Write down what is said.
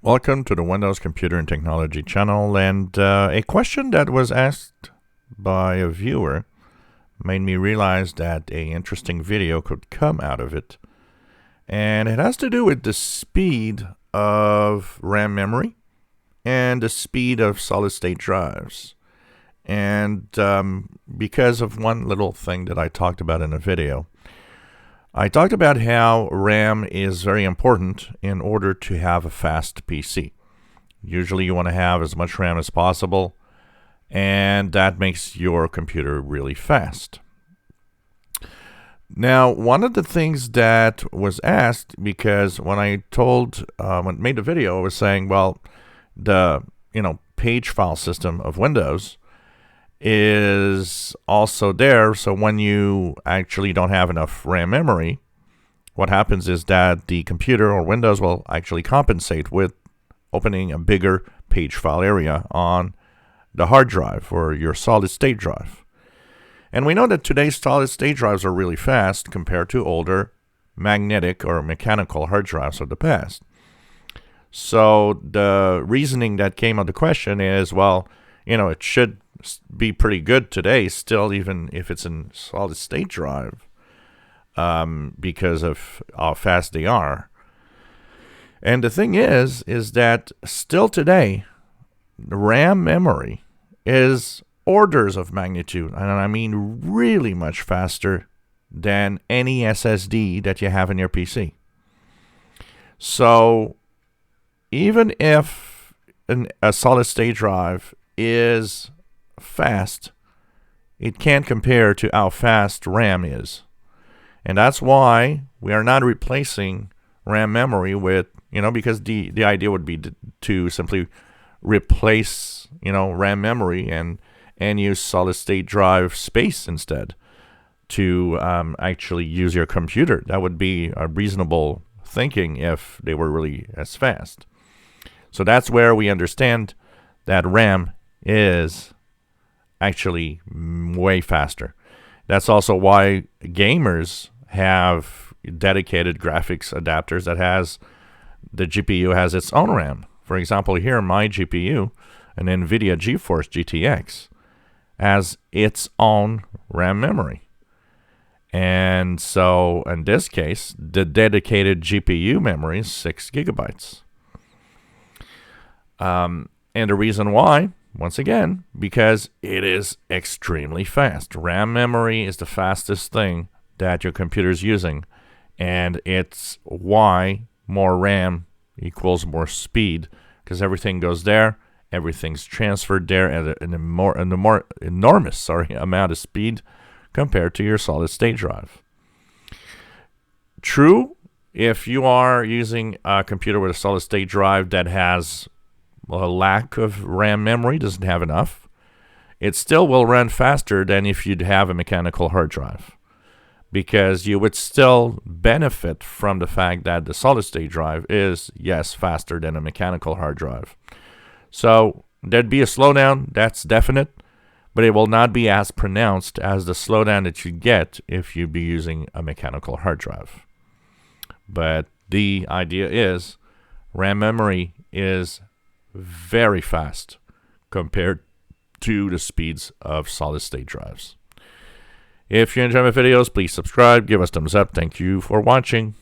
Welcome to the Windows Computer and Technology channel, and a question that was asked by a viewer made me realize that an interesting video could come out of it. And it has to do with the speed of RAM memory and the speed of solid state drives. And because of one little thing that I talked about in a video, I talked about how RAM is very important in order to have a fast PC. Usually you want to have as much RAM as possible, and that makes your computer really fast. Now, one of the things that was asked, because when I made the video, I was saying, well, the page file system of Windows is also there, so when you actually don't have enough RAM memory, what happens is that the computer or Windows will actually compensate with opening a bigger page file area on the hard drive or your solid state drive. And we know that today's solid state drives are really fast compared to older magnetic or mechanical hard drives of the past. So the reasoning that came of the question is, well, it should be pretty good today still, even if it's in solid state drive, because of how fast they are. And the thing is that still today, the RAM memory is orders of magnitude, and I mean really much faster than any SSD that you have in your PC. So even if a solid state drive is fast, it can't compare to how fast RAM is. And that's why we are not replacing RAM memory with, because the idea would be to simply replace, RAM memory and use solid state drive space instead to actually use your computer. That would be a reasonable thinking if they were really as fast. So that's where we understand that RAM is actually way faster. That's also why gamers have dedicated graphics adapters that has the GPU has its own RAM. For example, here my GPU, an NVIDIA GeForce GTX, has its own RAM memory. And so in this case, the dedicated GPU memory is 6 gigabytes. And the reason why, once again, because it is extremely fast. RAM memory is the fastest thing that your computer is using, and it's why more RAM equals more speed, because everything goes there, everything's transferred there at a more enormous amount of speed compared to your solid state drive. True, if you are using a computer with a solid state drive that has a lack of RAM memory, doesn't have enough, it still will run faster than if you'd have a mechanical hard drive, because you would still benefit from the fact that the solid state drive is, yes, faster than a mechanical hard drive. So there'd be a slowdown, that's definite, but it will not be as pronounced as the slowdown that you get if you'd be using a mechanical hard drive. But the idea is RAM memory is very fast compared to the speeds of solid state drives. If you enjoy my videos, please subscribe, give us thumbs up. Thank you for watching.